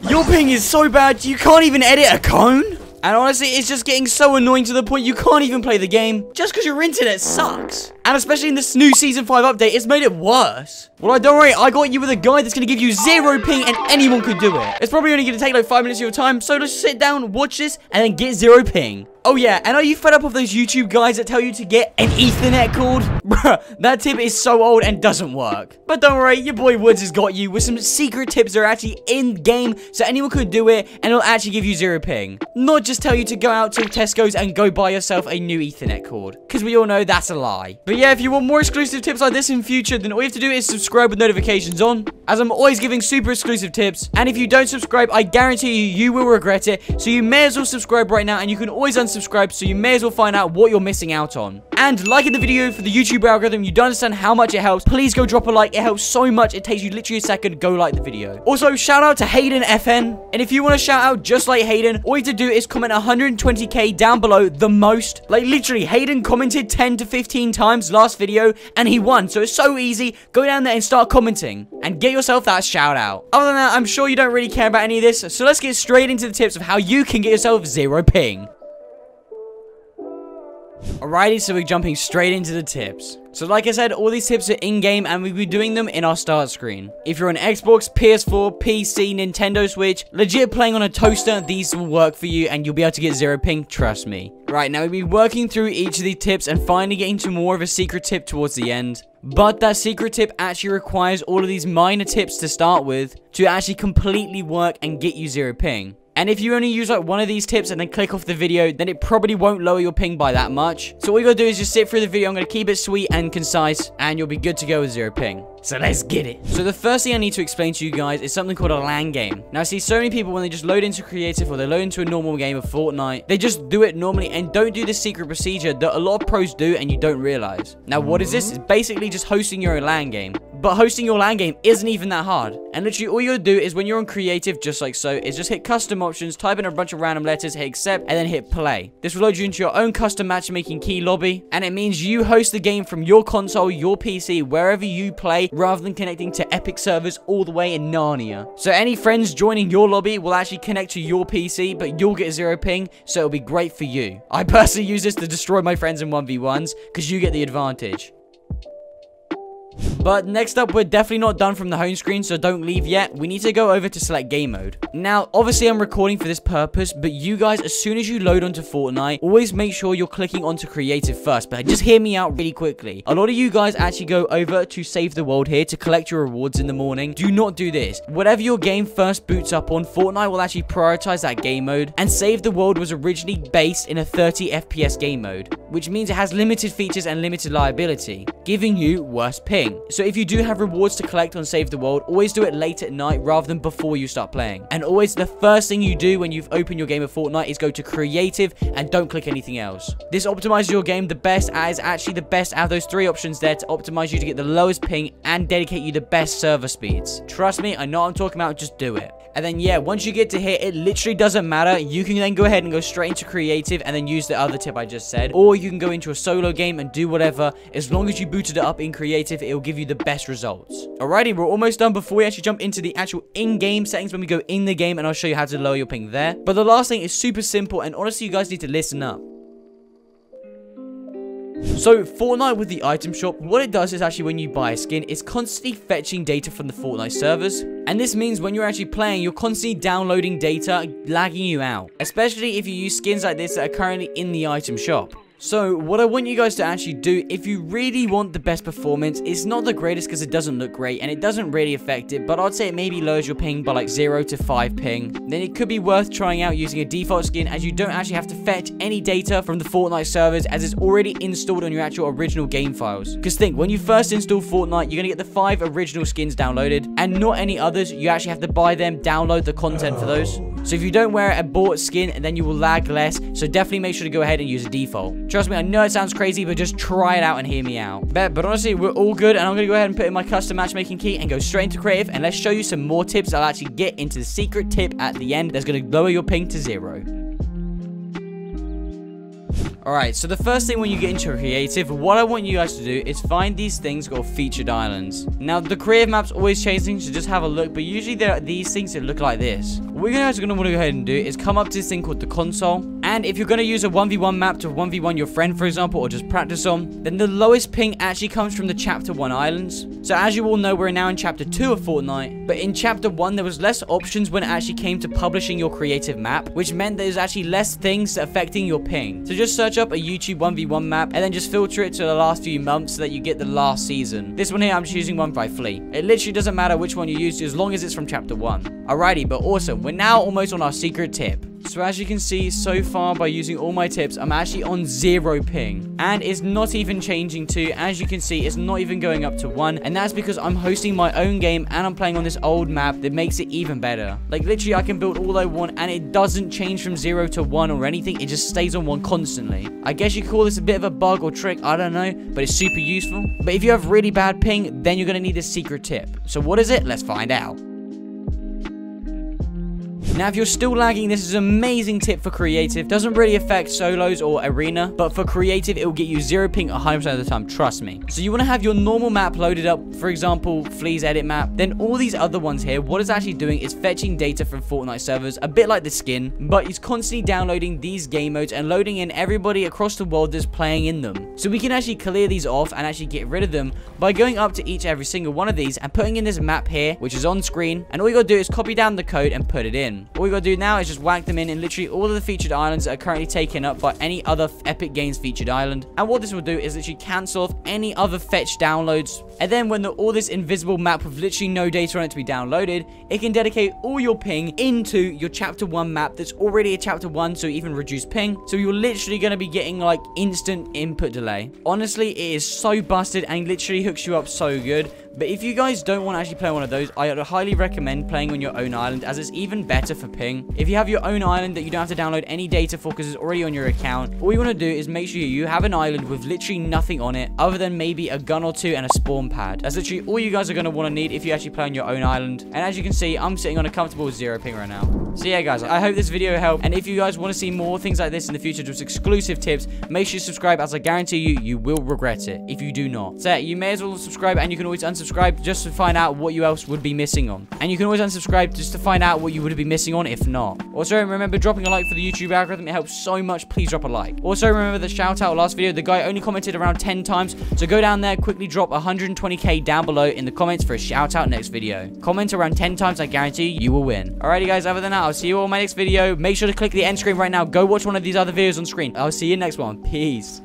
Your ping is so bad, you can't even edit a cone? And honestly, it's just getting so annoying to the point you can't even play the game just because your internet sucks. And especially in this new Season 5 update, it's made it worse. Well, don't worry, I got you with a guide that's going to give you 0 ping and anyone could do it. It's probably only going to take like 5 minutes of your time, so just sit down, watch this, and then get 0 ping. Oh yeah, and are you fed up of those YouTube guys that tell you to get an Ethernet cord? Bruh, that tip is so old and doesn't work. But don't worry, your boy Woods has got you with some secret tips that are actually in-game, so anyone could do it, and it'll actually give you 0 ping. Not just tell you to go out to Tesco's and go buy yourself a new Ethernet cord, because we all know that's a lie. But yeah, if you want more exclusive tips like this in future, then all you have to do is subscribe with notifications on, as I'm always giving super exclusive tips. And if you don't subscribe, I guarantee you will regret it, so you may as well subscribe right now, and you can always unsubscribe, so you may as well find out what you're missing out on. And liking the video for the YouTube algorithm, you don't understand how much it helps. Please go drop a like, it helps so much, it takes you literally a second, go like the video. Also, shout out to Hayden FN, and if you want to shout out just like Hayden, all you have to do is comment 120k down below the most. Like literally, Hayden commented 10 to 15 times last video, and he won, so it's so easy. Go down there and start commenting, and get yourself that shout out. Other than that, I'm sure you don't really care about any of this, so let's get straight into the tips of how you can get yourself 0 ping. Alrighty, so we're jumping straight into the tips. So like I said, all these tips are in-game and we'll be doing them in our start screen. If you're on Xbox, PS4, PC, Nintendo Switch, legit playing on a toaster, these will work for you and you'll be able to get 0 ping, trust me. Right, now we'll be working through each of these tips and finally getting to more of a secret tip towards the end. But that secret tip actually requires all of these minor tips to start with to actually completely work and get you 0 ping. And if you only use like one of these tips and then click off the video, then it probably won't lower your ping by that much. So all you gotta do is just sit through the video. I'm gonna keep it sweet and concise, and you'll be good to go with 0 ping. So let's get it. So the first thing I need to explain to you guys is something called a Lan Game. Now I see so many people when they just load into creative or they load into a normal game of Fortnite, they just do it normally and don't do this secret procedure that a lot of pros do and you don't realize. Now what is this? It's basically just hosting your own Lan Game. But hosting your Lan Game isn't even that hard. And literally all you gotta do is when you're on creative, just like so, is just hit custom options, type in a bunch of random letters, hit accept, and then hit play. This will load you into your own custom matchmaking key lobby, and it means you host the game from your console, your PC, wherever you play, rather than connecting to epic servers all the way in Narnia. So any friends joining your lobby will actually connect to your PC, but you'll get 0 ping, so it'll be great for you. I personally use this to destroy my friends in 1v1s, because you get the advantage. But next up, we're definitely not done from the home screen, so don't leave yet. We need to go over to select game mode. Now, obviously I'm recording for this purpose, but you guys, as soon as you load onto Fortnite, always make sure you're clicking onto creative first. But just hear me out really quickly. A lot of you guys actually go over to save the world here to collect your rewards in the morning. Do not do this. Whatever your game first boots up on, Fortnite will actually prioritize that game mode, and save the world was originally based in a 30 FPS game mode, which means it has limited features and limited liability, giving you worse ping. So if you do have rewards to collect on Save the World, always do it late at night rather than before you start playing. And always the first thing you do when you've opened your game of Fortnite is go to creative and don't click anything else. This optimizes your game the best, as actually the best out of those 3 options there to optimize you to get the lowest ping and dedicate you the best server speeds. Trust me, I know what I'm talking about, just do it. And then yeah, once you get to here, it literally doesn't matter. You can then go ahead and go straight into creative and then use the other tip I just said. Or you can go into a solo game and do whatever. As long as you booted it up in creative, it will give you the best results. Alrighty, we're almost done before we actually jump into the actual in-game settings when we go in the game, and I'll show you how to lower your ping there. But the last thing is super simple, and honestly, you guys need to listen up. So, Fortnite with the item shop, what it does is actually when you buy a skin, it's constantly fetching data from the Fortnite servers. And this means when you're actually playing, you're constantly downloading data, lagging you out. Especially if you use skins like this that are currently in the item shop. So, what I want you guys to actually do, if you really want the best performance, it's not the greatest because it doesn't look great and it doesn't really affect it, but I'd say it maybe lowers your ping by like 0 to 5 ping. Then it could be worth trying out using a default skin, as you don't actually have to fetch any data from the Fortnite servers, as it's already installed on your actual original game files. Because think, when you first install Fortnite, you're going to get the 5 original skins downloaded, and not any others. You actually have to buy them, download the content for those. So if you don't wear a bought skin, then you will lag less, so definitely make sure to go ahead and use a default. Trust me, I know it sounds crazy, but just try it out and hear me out. But honestly, we're all good, and I'm going to go ahead and put in my custom matchmaking key and go straight into creative, and let's show you some more tips that'll actually get into the secret tip at the end that's going to lower your ping to 0. Alright, so the first thing when you get into creative, what I want you guys to do is find these things called featured islands. Now, the creative map's always changing, so just have a look, but usually there are these things that look like this. What you guys are going to want to go ahead and do is come up to this thing called the console, and if you're going to use a 1v1 map to 1v1 your friend, for example, or just practice on, then the lowest ping actually comes from the Chapter 1 islands. So as you all know, we're now in Chapter 2 of Fortnite, but in Chapter 1, there was less options when it actually came to publishing your creative map, which meant there's actually less things affecting your ping. So just search up a YouTube 1v1 map, and then just filter it to the last few months so that you get the last season. This one here, I'm choosing one by Flea. It literally doesn't matter which one you use as long as it's from Chapter 1. Alrighty, but awesome. We're now almost on our secret tip. So as you can see, so far by using all my tips, I'm actually on 0 ping. And it's not even changing to, as you can see, it's not even going up to 1. And that's because I'm hosting my own game and I'm playing on this old map that makes it even better. Like literally, I can build all I want and it doesn't change from 0 to 1 or anything. It just stays on 1 constantly. I guess you could call this a bit of a bug or trick, I don't know, but it's super useful. But if you have really bad ping, then you're going to need this secret tip. So what is it? Let's find out. Now, if you're still lagging, this is an amazing tip for creative. Doesn't really affect solos or arena, but for creative, it will get you 0 ping 100% of the time, trust me. So you want to have your normal map loaded up, for example, Flea's edit map. Then all these other ones here, what it's actually doing is fetching data from Fortnite servers, a bit like the skin, but it's constantly downloading these game modes and loading in everybody across the world that's playing in them. So we can actually clear these off and actually get rid of them by going up to every single one of these and putting in this map here, which is on screen. And all you gotta do is copy down the code and put it in. All you gotta do now is just whack them in literally all of the featured islands that are currently taken up by any other Epic Games featured island. And what this will do is literally cancel off any other fetch downloads. And then when all this invisible map with literally no data on it to be downloaded, it can dedicate all your ping into your Chapter 1 map that's already a Chapter 1, so even reduce ping. So you're literally going to be getting like instant input delay. Honestly, it is so busted and literally hooks you up so good. But if you guys don't want to actually play one of those, I would highly recommend playing on your own island, as it's even better for ping. If you have your own island that you don't have to download any data for because it's already on your account, all you want to do is make sure you have an island with literally nothing on it other than maybe a gun or 2 and a spawn pad. That's literally all you guys are going to want to need if you actually play on your own island. And as you can see, I'm sitting on a comfortable 0 ping right now. So yeah, guys, I hope this video helped. And if you guys want to see more things like this in the future, just exclusive tips, make sure you subscribe, as I guarantee you will regret it if you do not. So you may as well subscribe, and you can always unsubscribe just to find out what you else would be missing on. And you can always unsubscribe just to find out what you would be missing on if not. Also, remember dropping a like for the YouTube algorithm. It helps so much. Please drop a like. Also, remember the shout out last video. The guy only commented around 10 times. So go down there, quickly drop 120k down below in the comments for a shout out next video. Comment around 10 times. I guarantee you will win. Alrighty, guys. Other than that, I'll see you all in my next video. Make sure to click the end screen right now. Go watch one of these other videos on screen. I'll see you next one. Peace.